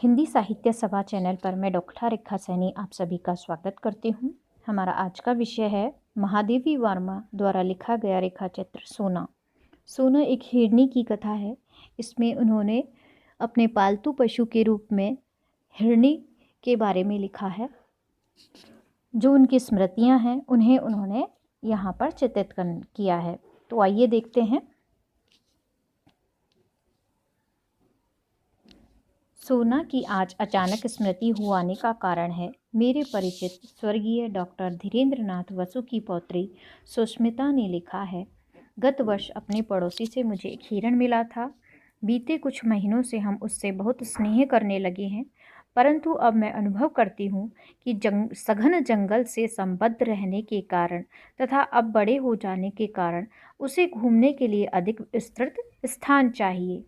हिंदी साहित्य सभा चैनल पर मैं डॉक्टर रेखा सैनी आप सभी का स्वागत करती हूँ। हमारा आज का विषय है महादेवी वर्मा द्वारा लिखा गया रेखा चित्र सोना। सोना एक हिरनी की कथा है। इसमें उन्होंने अपने पालतू पशु के रूप में हिरनी के बारे में लिखा है। जो उनकी स्मृतियाँ हैं उन्हें उन्होंने यहाँ पर चित्रित किया है। तो आइए देखते हैं। सोना की आज अचानक स्मृति हुआने का कारण है मेरे परिचित स्वर्गीय डॉक्टर धीरेन्द्र नाथ वसु की पौत्री सुष्मिता ने लिखा है। गत वर्ष अपने पड़ोसी से मुझे एक हिरण मिला था। बीते कुछ महीनों से हम उससे बहुत स्नेह करने लगे हैं, परंतु अब मैं अनुभव करती हूँ कि सघन जंगल से संबद्ध रहने के कारण तथा अब बड़े हो जाने के कारण उसे घूमने के लिए अधिक विस्तृत स्थान चाहिए।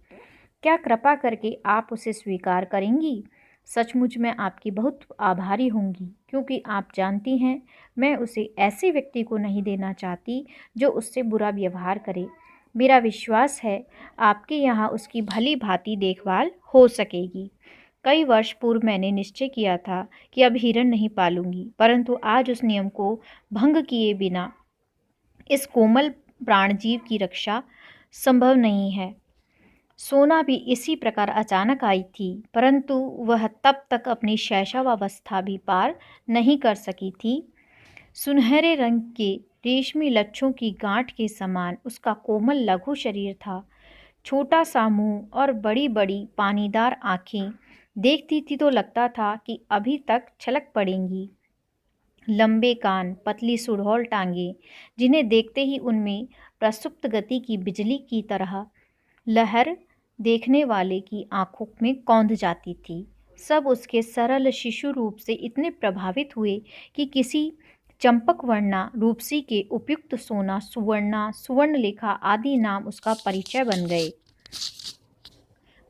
क्या कृपा करके आप उसे स्वीकार करेंगी? सचमुच मैं आपकी बहुत आभारी होंगी, क्योंकि आप जानती हैं मैं उसे ऐसे व्यक्ति को नहीं देना चाहती जो उससे बुरा व्यवहार करे। मेरा विश्वास है आपके यहाँ उसकी भली भांति देखभाल हो सकेगी। कई वर्ष पूर्व मैंने निश्चय किया था कि अब हिरण नहीं पालूंगी, परंतु आज उस नियम को भंग किए बिना इस कोमल प्राणजीव की रक्षा संभव नहीं है। सोना भी इसी प्रकार अचानक आई थी, परंतु वह तब तक अपनी शैशवावस्था भी पार नहीं कर सकी थी। सुनहरे रंग के रेशमी लच्छों की गांठ के समान उसका कोमल लघु शरीर था। छोटा सा मुंह और बड़ी बड़ी पानीदार आंखें। देखती थी तो लगता था कि अभी तक छलक पड़ेंगी। लंबे कान, पतली सुडौल टांगे, जिन्हें देखते ही उनमें प्रसुप्त गति की बिजली की तरह लहर देखने वाले की आंखों में कौंध जाती थी। सब उसके सरल शिशु रूप से इतने प्रभावित हुए कि किसी चंपक वर्णा रूपसी के उपयुक्त सोना, सुवर्णा, सुवर्णलेखा आदि नाम उसका परिचय बन गए।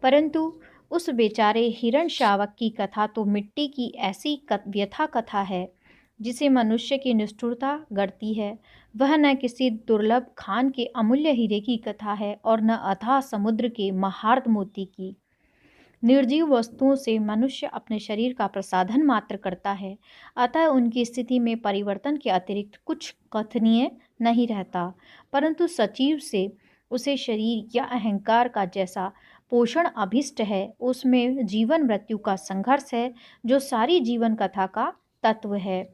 परंतु उस बेचारे हिरण शावक की कथा तो मिट्टी की ऐसी व्यथा कथा है जिसे मनुष्य की निष्ठुरता गढ़ती है। वह न किसी दुर्लभ खान के अमूल्य हीरे की कथा है और न अथाह समुद्र के महार्द मोती की। निर्जीव वस्तुओं से मनुष्य अपने शरीर का प्रसाधन मात्र करता है, अतः उनकी स्थिति में परिवर्तन के अतिरिक्त कुछ कथनीय नहीं रहता। परंतु सचिव से उसे शरीर या अहंकार का जैसा पोषण अभिष्ट है, उसमें जीवन मृत्यु का संघर्ष है, जो सारी जीवन कथा का तत्व है।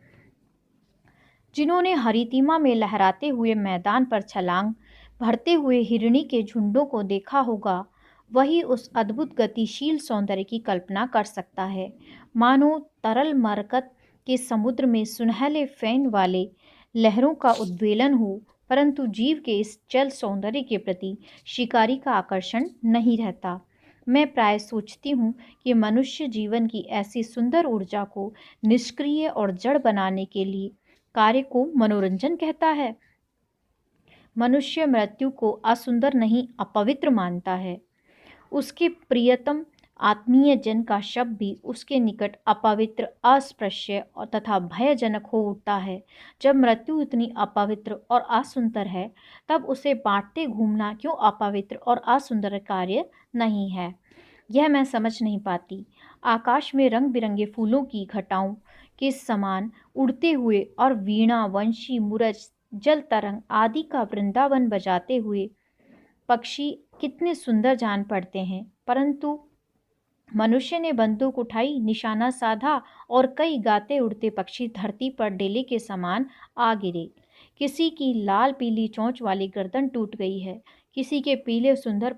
जिन्होंने हरितिमा में लहराते हुए मैदान पर छलांग भरते हुए हिरणी के झुंडों को देखा होगा, वही उस अद्भुत गतिशील सौंदर्य की कल्पना कर सकता है। मानो तरल मरकत के समुद्र में सुनहले फैन वाले लहरों का उद्वेलन हो, परंतु जीव के इस चल सौंदर्य के प्रति शिकारी का आकर्षण नहीं रहता। मैं प्राय सोचती हूँ कि मनुष्य जीवन की ऐसी सुंदर ऊर्जा को निष्क्रिय और जड़ बनाने के लिए कार्य को मनोरंजन कहता है। मनुष्य मृत्यु को असुंदर नहीं अपवित्र मानता है। उसके प्रियतम आत्मीय जन का शव भी उसके निकट अपवित्र, अस्पृश्य और तथा भयजनक हो उठता है। जब मृत्यु इतनी अपवित्र और असुंदर है, तब उसे बांटते घूमना क्यों अपवित्र और असुंदर कार्य नहीं है, यह मैं समझ नहीं पाती। आकाश में रंग बिरंगे फूलों की घटाओं के समान उड़ते हुए और वीणा, वंशी, मुरज, जल तरंग आदि का वृंदावन बजाते हुए पक्षी कितने सुंदर जान पड़ते हैं, परंतु मनुष्य ने बंदूक उठाई, निशाना साधा और कई गाते उड़ते पक्षी धरती पर डेले के समान आ गिरे। किसी की लाल पीली चोंच वाली गर्दन टूट गई है, किसी के पीले सुंदर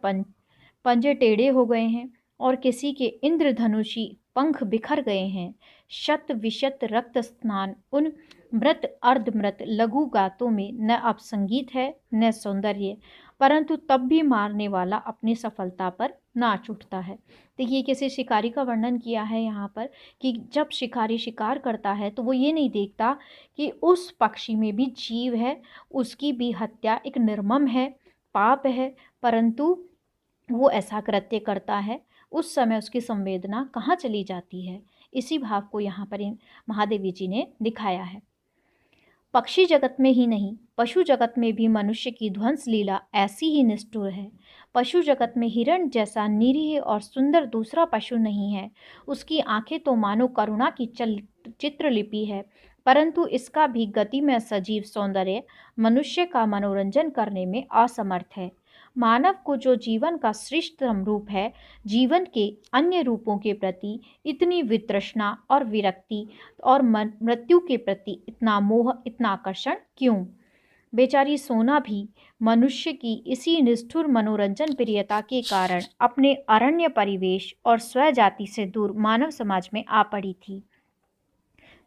पंजे टेढ़े हो गए हैं और किसी के इंद्रधनुषी पंख बिखर गए हैं। शत विशत रक्त स्नान उन मृत अर्धमृत लघु गातों में न अब संगीत है न सौंदर्य, परंतु तब भी मारने वाला अपनी सफलता पर नाच उठता है। देखिए, किसी शिकारी का वर्णन किया है यहाँ पर कि जब शिकारी शिकार करता है तो वो ये नहीं देखता कि उस पक्षी में भी जीव है, उसकी भी हत्या एक निर्मम है, पाप है, परंतु वो ऐसा कृत्य करता है, उस समय उसकी संवेदना कहाँ चली जाती है। इसी भाव को यहाँ पर इन महादेवी जी ने दिखाया है। पक्षी जगत में ही नहीं, पशु जगत में भी मनुष्य की ध्वंस लीला ऐसी ही निष्ठुर है। पशु जगत में हिरण जैसा निरीह और सुंदर दूसरा पशु नहीं है। उसकी आंखें तो मानो करुणा की चित्रलिपि है, परंतु इसका भी गतिमय सजीव सौंदर्य मनुष्य का मनोरंजन करने में असमर्थ है। मानव को जो जीवन का श्रेष्ठतम रूप है, जीवन के अन्य रूपों के प्रति इतनी वितृष्णा और विरक्ति और मृत्यु के प्रति इतना मोह, इतना आकर्षण क्यों? बेचारी सोना भी मनुष्य की इसी निष्ठुर मनोरंजन प्रियता के कारण अपने अरण्य परिवेश और स्वजाति से दूर मानव समाज में आ पड़ी थी।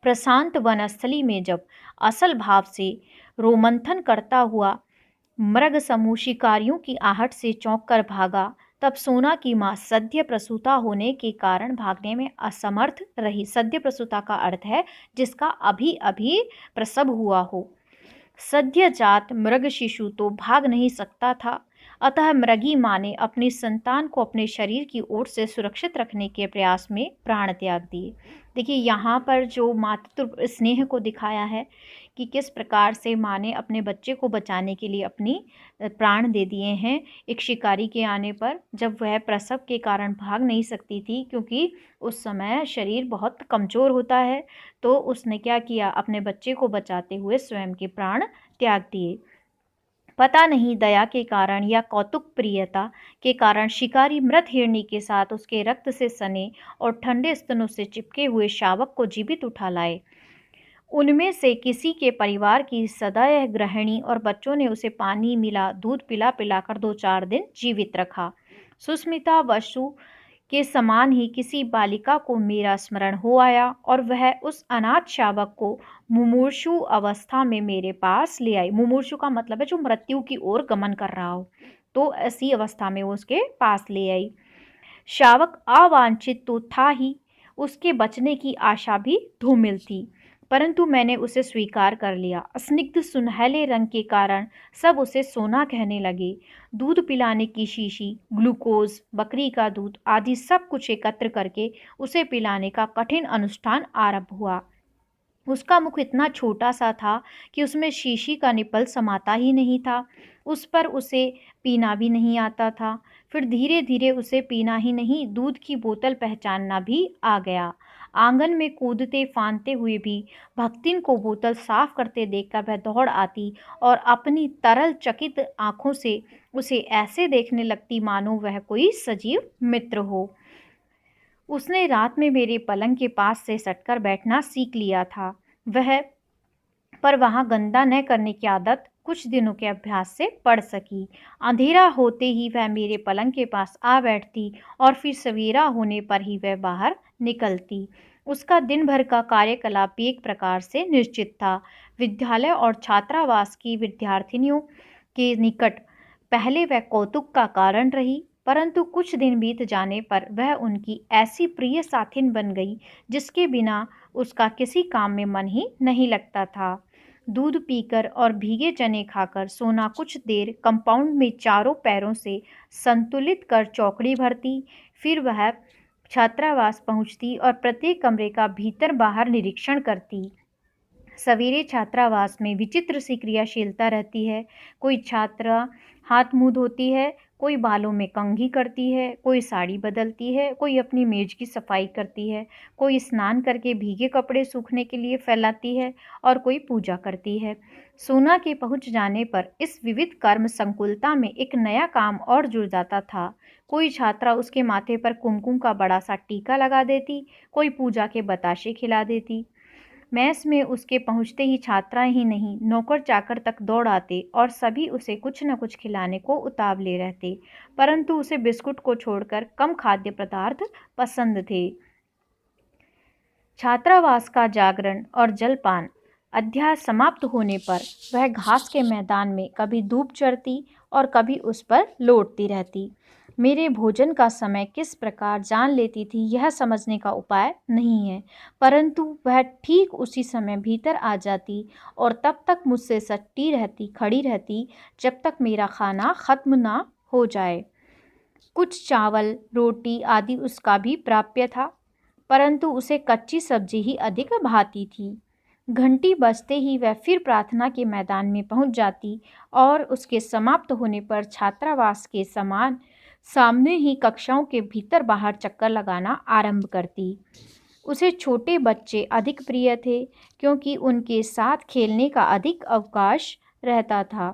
प्रशांत वनस्थली में जब असल भाव से रोमंथन करता हुआ मृग समूह शिकारियों की आहट से चौंक कर भागा, तब सोना की मां सद्य प्रसूता होने के कारण भागने में असमर्थ रही। सद्य प्रसूता का अर्थ है जिसका अभी अभी प्रसव हुआ हो। सद्यजात मृग शिशु तो भाग नहीं सकता था, अतः मृगी मां ने अपनी संतान को अपने शरीर की ओर से सुरक्षित रखने के प्रयास में प्राण त्याग दिए। देखिए, यहाँ पर जो मातृ स्नेह को दिखाया है कि किस प्रकार से माँ ने अपने बच्चे को बचाने के लिए अपनी प्राण दे दिए हैं एक शिकारी के आने पर, जब वह प्रसव के कारण भाग नहीं सकती थी, क्योंकि उस समय शरीर बहुत कमज़ोर होता है। तो उसने क्या किया, अपने बच्चे को बचाते हुए स्वयं के प्राण त्याग दिए। पता नहीं दया के कारण या कौतुक प्रियता के कारण शिकारी मृत हिरनी के साथ उसके रक्त से सने और ठंडे स्तनों से चिपके हुए शावक को जीवित उठा लाए। उनमें से किसी के परिवार की सदैह गृहिणी और बच्चों ने उसे पानी मिला दूध पिला पिलाकर 2-4 दिन जीवित रखा। सुस्मिता वसु के समान ही किसी बालिका को मेरा स्मरण हो आया और वह उस अनाथ शावक को मुमूर्षु अवस्था में मेरे पास ले आई। मुमूर्षु का मतलब है जो मृत्यु की ओर गमन कर रहा हो, तो ऐसी अवस्था में वो उसके पास ले आई। शावक अवांछित तो था ही, उसके बचने की आशा भी धूमिल थी, परंतु मैंने उसे स्वीकार कर लिया। स्निग्ध सुनहले रंग के कारण सब उसे सोना कहने लगे। दूध पिलाने की शीशी, ग्लूकोज, बकरी का दूध आदि सब कुछ एकत्र करके उसे पिलाने का कठिन अनुष्ठान आरंभ हुआ। उसका मुख इतना छोटा सा था कि उसमें शीशी का निपल समाता ही नहीं था। उस पर उसे पीना भी नहीं आता था। फिर धीरे धीरे उसे पीना ही नहीं, दूध की बोतल पहचानना भी आ गया। आंगन में कूदते फांदते हुए भी भक्तिन को बोतल साफ करते देखकर वह दौड़ आती और अपनी तरल चकित आंखों से उसे ऐसे देखने लगती मानो वह कोई सजीव मित्र हो। उसने रात में मेरे पलंग के पास से सटकर बैठना सीख लिया था। पर वहाँ गंदा न करने की आदत कुछ दिनों के अभ्यास से पड़ सकी। अंधेरा होते ही वह मेरे पलंग के पास आ बैठती और फिर सवेरा होने पर ही वह बाहर निकलती। उसका दिन भर का कार्यकलाप भी एक प्रकार से निश्चित था। विद्यालय और छात्रावास की विद्यार्थिनियों के निकट पहले वह कौतुक का कारण रही, परंतु कुछ दिन बीत जाने पर वह उनकी ऐसी प्रिय साथिन बन गई जिसके बिना उसका किसी काम में मन ही नहीं लगता था। दूध पीकर और भीगे चने खाकर सोना कुछ देर कंपाउंड में चारों पैरों से संतुलित कर चौकड़ी भरती, फिर वह छात्रावास पहुंचती और प्रत्येक कमरे का भीतर बाहर निरीक्षण करती। सवेरे छात्रावास में विचित्र सी क्रियाशीलता रहती है। कोई छात्रा हाथ मुंह धोती है, कोई बालों में कंघी करती है, कोई साड़ी बदलती है, कोई अपनी मेज की सफाई करती है, कोई स्नान करके भीगे कपड़े सूखने के लिए फैलाती है और कोई पूजा करती है। सोना के पहुंच जाने पर इस विविध कर्म संकुलता में एक नया काम और जुड़ जाता था। कोई छात्रा उसके माथे पर कुमकुम का बड़ा सा टीका लगा देती, कोई पूजा के बताशे खिला देती। मेस में उसके पहुंचते ही छात्राएं ही नहीं, नौकर चाकर तक दौड़ आते और सभी उसे कुछ न कुछ खिलाने को उतावले रहते, परंतु उसे बिस्कुट को छोड़कर कम खाद्य पदार्थ पसंद थे। छात्रावास का जागरण और जलपान अध्याय समाप्त होने पर वह घास के मैदान में कभी धूप चढ़ती और कभी उस पर लौटती रहती। मेरे भोजन का समय किस प्रकार जान लेती थी यह समझने का उपाय नहीं है, परंतु वह ठीक उसी समय भीतर आ जाती और तब तक मुझसे सटी रहती, खड़ी रहती, जब तक मेरा खाना खत्म ना हो जाए। कुछ चावल, रोटी आदि उसका भी प्राप्य था, परंतु उसे कच्ची सब्जी ही अधिक भाती थी। घंटी बजते ही वह फिर प्रार्थना के मैदान में पहुंच जाती और उसके समाप्त होने पर छात्रावास के समान सामने ही कक्षाओं के भीतर बाहर चक्कर लगाना आरंभ करती। उसे छोटे बच्चे अधिक प्रिय थे क्योंकि उनके साथ खेलने का अधिक अवकाश रहता था।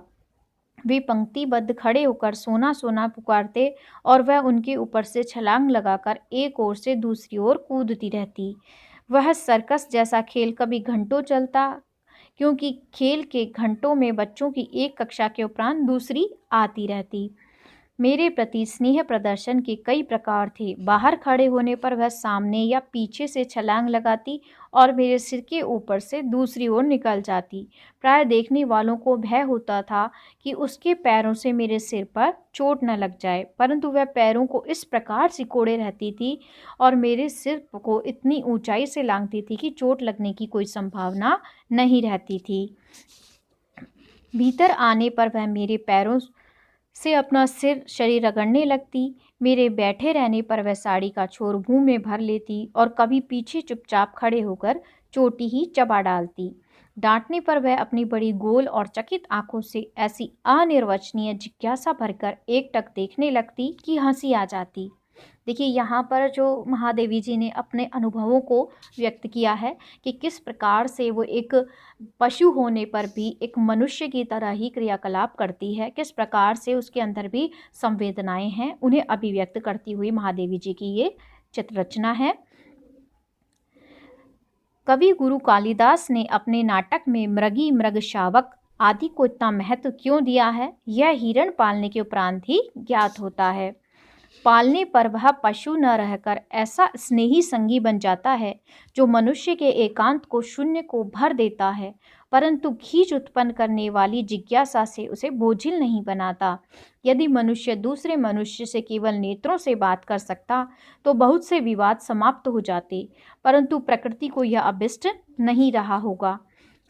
वे पंक्तिबद्ध खड़े होकर सोना सोना पुकारते और वह उनके ऊपर से छलांग लगाकर एक ओर से दूसरी ओर कूदती रहती। वह सर्कस जैसा खेल कभी घंटों चलता, क्योंकि खेल के घंटों में बच्चों की एक कक्षा के उपरांत दूसरी आती रहती। मेरे प्रति स्नेह प्रदर्शन के कई प्रकार थे। बाहर खड़े होने पर वह सामने या पीछे से छलांग लगाती और मेरे सिर के ऊपर से दूसरी ओर निकल जाती। प्राय देखने वालों को भय होता था कि उसके पैरों से मेरे सिर पर चोट न लग जाए, परंतु वह पैरों को इस प्रकार सिकोड़े रहती थी और मेरे सिर को इतनी ऊंचाई से लांघती थी कि चोट लगने की कोई संभावना नहीं रहती थी। भीतर आने पर वह मेरे पैरों से अपना शरीर रगड़ने लगती। मेरे बैठे रहने पर वह साड़ी का छोर मुंह में भर लेती और कभी पीछे चुपचाप खड़े होकर चोटी ही चबा डालती। डांटने पर वह अपनी बड़ी गोल और चकित आंखों से ऐसी अनिर्वचनीय जिज्ञासा भरकर एकटक देखने लगती कि हंसी आ जाती। देखिए, यहाँ पर जो महादेवी जी ने अपने अनुभवों को व्यक्त किया है कि किस प्रकार से वो एक पशु होने पर भी एक मनुष्य की तरह ही क्रियाकलाप करती है, किस प्रकार से उसके अंदर भी संवेदनाएं हैं, उन्हें अभिव्यक्त करती हुई महादेवी जी की ये चित्ररचना है। कवि गुरु कालिदास ने अपने नाटक में मृगी, मृग शावक आदि को इतना महत्व क्यों दिया है, यह हिरण पालने के उपरांत ही ज्ञात होता है। पालने पर वह पशु न रहकर ऐसा स्नेही संगी बन जाता है जो मनुष्य के एकांत को शून्य को भर देता है, परंतु खींच उत्पन्न करने वाली जिज्ञासा से उसे बोझिल नहीं बनाता। यदि मनुष्य दूसरे मनुष्य से केवल नेत्रों से बात कर सकता तो बहुत से विवाद समाप्त हो जाते, परंतु प्रकृति को यह अभिष्ट नहीं रहा होगा।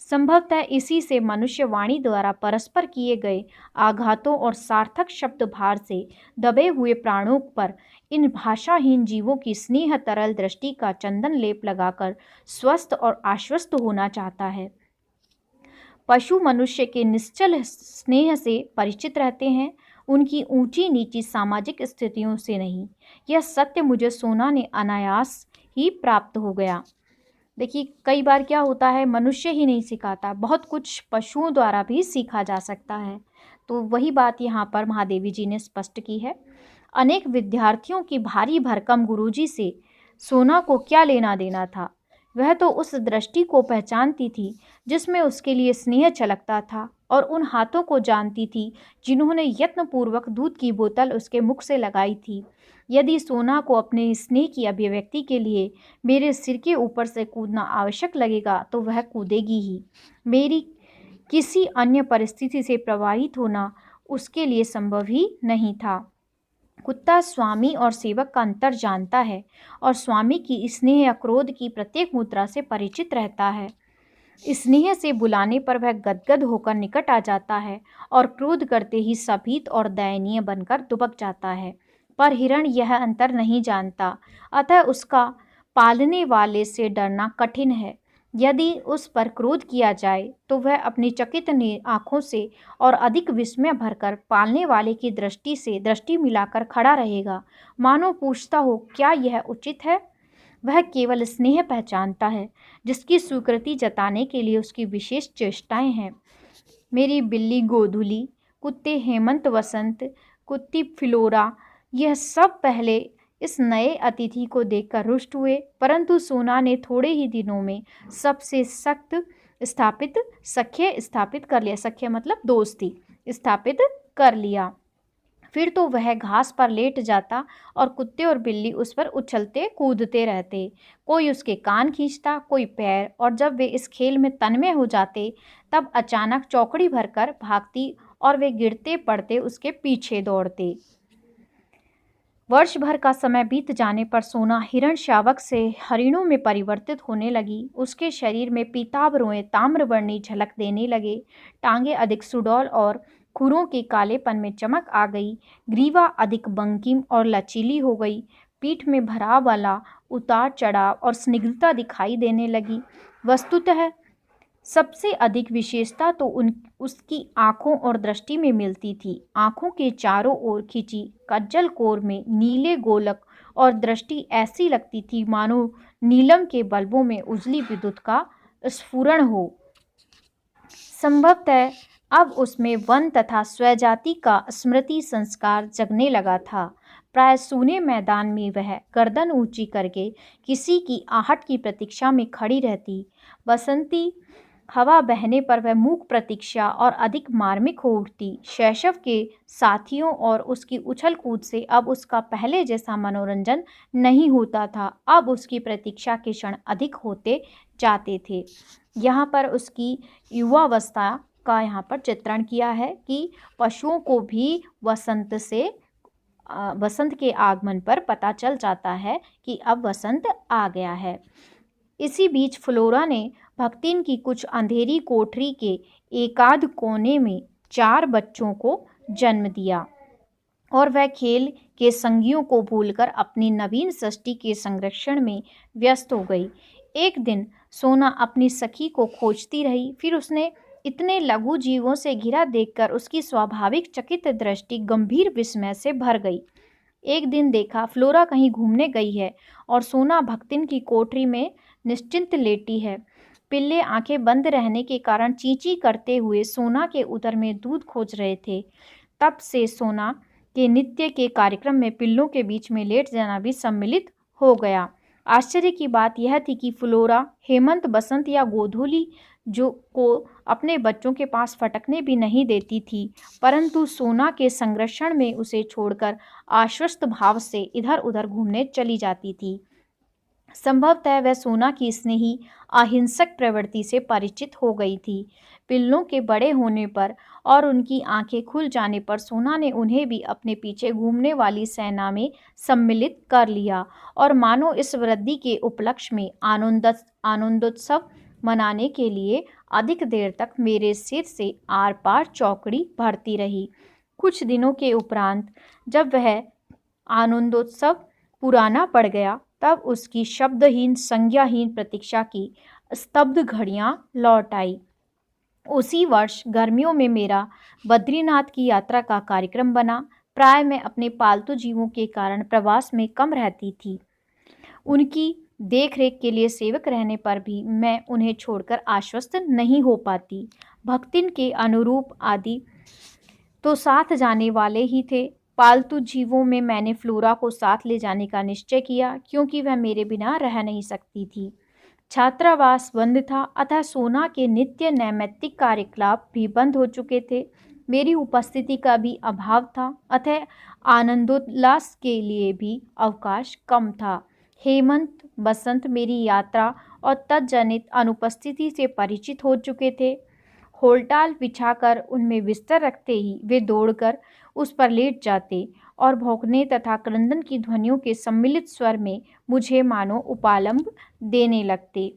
संभवतः इसी से मनुष्य वाणी द्वारा परस्पर किए गए आघातों और सार्थक शब्द भार से दबे हुए प्राणों पर इन भाषाहीन जीवों की स्नेह तरल दृष्टि का चंदन लेप लगाकर स्वस्थ और आश्वस्त होना चाहता है। पशु मनुष्य के निश्चल स्नेह से परिचित रहते हैं, उनकी ऊंची नीची सामाजिक स्थितियों से नहीं। यह सत्य मुझे सोना ने अनायास ही प्राप्त हो गया। देखिए, कई बार क्या होता है, मनुष्य ही नहीं सिखाता, बहुत कुछ पशुओं द्वारा भी सीखा जा सकता है। तो वही बात यहाँ पर महादेवी जी ने स्पष्ट की है। अनेक विद्यार्थियों की भारी भरकम गुरुजी से सोना को क्या लेना देना था। वह तो उस दृष्टि को पहचानती थी जिसमें उसके लिए स्नेह छलकता था और उन हाथों को जानती थी जिन्होंने यत्नपूर्वक दूध की बोतल उसके मुख से लगाई थी। यदि सोना को अपने स्नेह की अभिव्यक्ति के लिए मेरे सिर के ऊपर से कूदना आवश्यक लगेगा तो वह कूदेगी ही। मेरी किसी अन्य परिस्थिति से प्रभावित होना उसके लिए संभव ही नहीं था। कुत्ता स्वामी और सेवक का अंतर जानता है और स्वामी की स्नेह या क्रोध की प्रत्येक मुद्रा से परिचित रहता है। स्नेह से बुलाने पर वह गदगद होकर निकट आ जाता है और क्रोध करते ही सभीत और दयनीय बनकर दुबक जाता है। पर हिरण यह अंतर नहीं जानता, अतः उसका पालने वाले से डरना कठिन है। यदि उस पर क्रोध किया जाए तो वह अपनी चकित आंखों से और अधिक विस्मय भरकर पालने वाले की दृष्टि से दृष्टि मिलाकर खड़ा रहेगा, मानो पूछता हो क्या यह उचित है। वह केवल स्नेह पहचानता है जिसकी स्वीकृति जताने के लिए उसकी विशेष चेष्टाएं हैं। मेरी बिल्ली गोधुली, कुत्ते हेमंत वसंत, कुत्ती फिलोरा, यह सब पहले इस नए अतिथि को देखकर रुष्ट हुए, परंतु सोना ने थोड़े ही दिनों में सबसे सख्त सख्य स्थापित कर लिया। सख्य मतलब दोस्ती स्थापित कर लिया। फिर तो वह घास पर लेट जाता और कुत्ते और बिल्ली उस पर उछलते कूदते रहते। कोई उसके कान खींचता, कोई पैर, और जब वे इस खेल में तन्मय हो जाते तब अचानक चौकड़ी भरकर भागती और वे गिरते पड़ते उसके पीछे दौड़ते। वर्ष भर का समय बीत जाने पर सोना हिरण शावक से हरिणों में परिवर्तित होने लगी। उसके शरीर में पीताभ रोएं ताम्रवर्णी झलक देने लगे, टांगे अधिक सुडौल और खुरों के कालेपन में चमक आ गई, ग्रीवा अधिक बंकिम और लचीली हो गई, पीठ में भराव वाला उतार चढ़ाव और स्निग्धता दिखाई देने लगी। वस्तुतः सबसे अधिक विशेषता तो उसकी आँखों और दृष्टि में मिलती थी। आँखों के चारों ओर खिंची कज्जल कोर में नीले गोलक और दृष्टि ऐसी लगती थी मानो नीलम के बल्बों में उजली विद्युत का स्फुरण हो। संभवतः अब उसमें वन तथा स्वजाति का स्मृति संस्कार जगने लगा था। प्राय सूने मैदान में वह गर्दन ऊंची करके किसी की आहट की प्रतीक्षा में खड़ी रहती। बसंती हवा बहने पर वह मूक प्रतीक्षा और अधिक मार्मिक हो उठती। शैशव के साथियों और उसकी उछल कूद से अब उसका पहले जैसा मनोरंजन नहीं होता था। अब उसकी प्रतीक्षा के क्षण अधिक होते जाते थे। यहाँ पर उसकी युवावस्था का यहाँ पर चित्रण किया है कि पशुओं को भी वसंत के आगमन पर पता चल जाता है कि अब वसंत आ गया है। इसी बीच फ्लोरा ने भक्तिन की कुछ अंधेरी कोठरी के एकाध कोने में 4 बच्चों को जन्म दिया और वह खेल के संगियों को भूलकर अपनी नवीन सृष्टि के संरक्षण में व्यस्त हो गई। एक दिन सोना अपनी सखी को खोजती रही। फिर उसने इतने लघु जीवों से घिरा देखकर उसकी स्वाभाविक चकित दृष्टि गंभीर विस्मय से भर गई। एक दिन देखा फ्लोरा कहीं घूमने गई है और सोना भक्तिन की कोठरी में निश्चिंत लेटी है। पिल्ले आंखें बंद रहने के कारण चींची करते हुए सोना के उदर में दूध खोज रहे थे। तब से सोना के नित्य के कार्यक्रम में पिल्लों के बीच में लेट जाना भी सम्मिलित हो गया। आश्चर्य की बात यह थी कि फ्लोरा हेमंत, बसंत या गोधूली जो को अपने बच्चों के पास फटकने भी नहीं देती थी, परंतु सोना के संरक्षण में उसे छोड़कर आश्वस्त भाव से इधर उधर घूमने चली जाती थी। संभवतः वह सोना की स्नेही अहिंसक प्रवृत्ति से परिचित हो गई थी। पिल्लों के बड़े होने पर और उनकी आंखें खुल जाने पर सोना ने उन्हें भी अपने पीछे घूमने वाली सेना में सम्मिलित कर लिया और मानो इस वृद्धि के उपलक्ष्य में आनंदोत्सव मनाने के लिए अधिक देर तक मेरे सिर से आर पार चौकड़ी भरती रही। कुछ दिनों के उपरांत जब वह आनंदोत्सव पुराना पड़ गया, तब उसकी शब्दहीन संज्ञाहीन प्रतीक्षा की स्तब्ध घड़ियां लौट आई। उसी वर्ष गर्मियों में मेरा बद्रीनाथ की यात्रा का कार्यक्रम बना। प्राय मैं अपने पालतू जीवों के कारण प्रवास में कम रहती थी। उनकी देख रेख के लिए सेवक रहने पर भी मैं उन्हें छोड़कर आश्वस्त नहीं हो पाती। भक्तिन के अनुरूप आदि तो साथ जाने वाले ही थे। पालतू जीवों में मैंने फ्लोरा को साथ ले जाने का निश्चय किया, क्योंकि वह मेरे बिना रह नहीं सकती थी। छात्रावास बंद था, अतः सोना के नित्य नैमित्तिक कार्यकलाप भी बंद हो चुके थे। मेरी उपस्थिति का भी अभाव था, अतः आनंदोल्लास के लिए भी अवकाश कम था। हेमंत, बसंत मेरी यात्रा और तत्जनित अनुपस्थिति से परिचित हो चुके थे। होलटाल बिछाकर उनमें बिस्तर रखते ही वे दौड़कर उस पर लेट जाते और भौंकने तथा क्रंदन की ध्वनियों के सम्मिलित स्वर में मुझे मानो उपालंब देने लगते।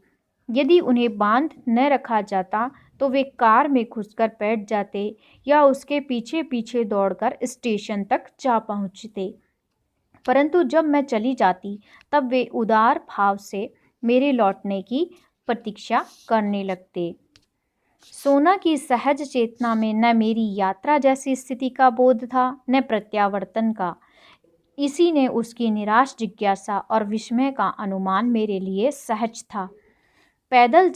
यदि उन्हें बांध न रखा जाता तो वे कार में घुसकर बैठ जाते या उसके पीछे पीछे दौड़कर स्टेशन तक जा पहुँचते। परंतु जब मैं चली जाती तब वे उदार भाव से मेरे लौटने की प्रतीक्षा करने लगते। सोना की सहज चेतना में न मेरी यात्रा जैसी स्थिति का बोध था, न प्रत्यावर्तन का। इसी ने उसकी निराश जिज्ञासा और विस्मय का अनुमान मेरे लिए सहज था। पैदल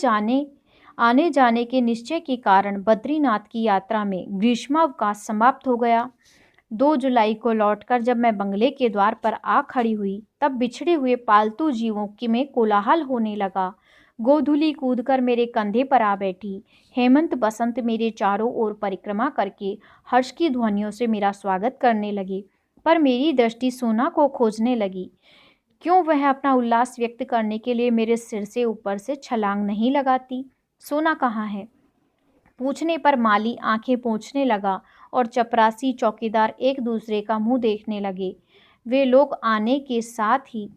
आने जाने के निश्चय के कारण बद्रीनाथ की यात्रा में ग्रीष्मावकाश समाप्त हो गया। 2 जुलाई को लौटकर जब मैं बंगले के द्वार पर आ खड़ी हुई, तब बिछड़े हुए पालतू जीवों की में कोलाहल होने लगा। गोधूली कूदकर मेरे कंधे पर आ बैठी। हेमंत, बसंत मेरे चारों ओर परिक्रमा करके हर्ष की ध्वनियों से मेरा स्वागत करने लगे, पर मेरी दृष्टि सोना को खोजने लगी। क्यों वह अपना उल्लास व्यक्त करने के लिए मेरे सिर से ऊपर से छलांग नहीं लगाती? सोना कहाँ है? पूछने पर माली आंखें पोंछने लगा और चपरासी चौकीदार एक दूसरे का मुंह देखने लगे। वे लोग आने के साथ ही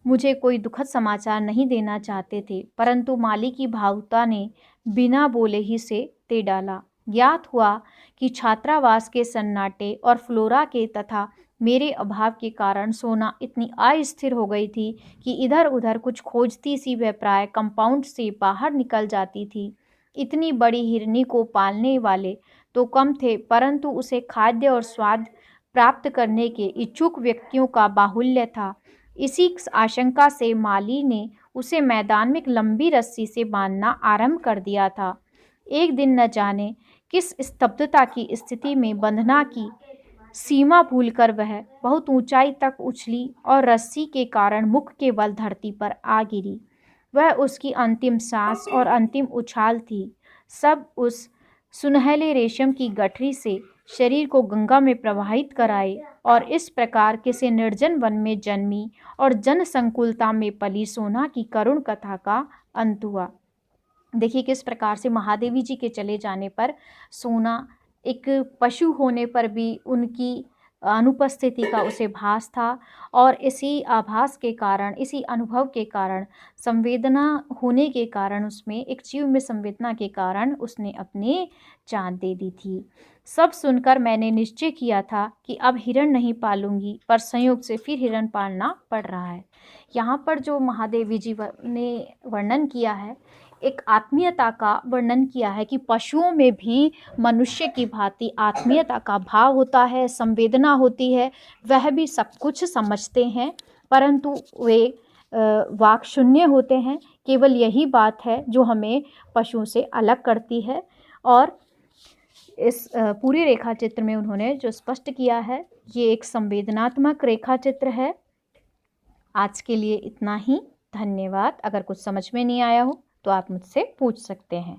मुझे कोई दुखद समाचार नहीं देना चाहते थे, परंतु माली की भावुकता ने बिना बोले ही से दे डाला। ज्ञात हुआ कि छात्रावास के सन्नाटे और फ्लोरा के तथा मेरे अभाव के कारण सोना इतनी अस्थिर हो गई थी कि इधर उधर कुछ खोजती सी वह प्राय कंपाउंड से बाहर निकल जाती थी। इतनी बड़ी हिरनी को पालने वाले तो कम थे, परंतु उसे खाद्य और स्वाद प्राप्त करने के इच्छुक व्यक्तियों का बाहुल्य था। इसी आशंका से माली ने उसे मैदान में एक लंबी रस्सी से बांधना आरंभ कर दिया था। एक दिन न जाने किस स्तब्धता की स्थिति में बंधना की सीमा भूलकर वह बहुत ऊंचाई तक उछली और रस्सी के कारण मुख के बल धरती पर आ गिरी। वह उसकी अंतिम सांस और अंतिम उछाल थी। सब उस सुनहले रेशम की गठरी से शरीर को गंगा में प्रवाहित कराए और इस प्रकार किसी निर्जन वन में जन्मी और जनसंकुलता में पली सोना की करुण कथा का अंत हुआ। देखिए किस प्रकार से महादेवी जी के चले जाने पर सोना एक पशु होने पर भी उनकी अनुपस्थिति का उसे भास था, और इसी आभास के कारण, इसी अनुभव के कारण, संवेदना होने के कारण, उसमें एक जीव में संवेदना के कारण उसने अपनी जान दे दी थी। सब सुनकर मैंने निश्चय किया था कि अब हिरण नहीं पालूंगी, पर संयोग से फिर हिरण पालना पड़ रहा है। यहाँ पर जो महादेवी जी ने वर्णन किया है, एक आत्मीयता का वर्णन किया है कि पशुओं में भी मनुष्य की भांति आत्मीयता का भाव होता है, संवेदना होती है, वह भी सब कुछ समझते हैं, परंतु वे वाक शून्य होते हैं। केवल यही बात है जो हमें पशुओं से अलग करती है। और इस पूरे रेखा चित्र में उन्होंने जो स्पष्ट किया है, ये एक संवेदनात्मक रेखा चित्र है। आज के लिए इतना ही। धन्यवाद। अगर कुछ समझ में नहीं आया हो तो आप मुझसे पूछ सकते हैं।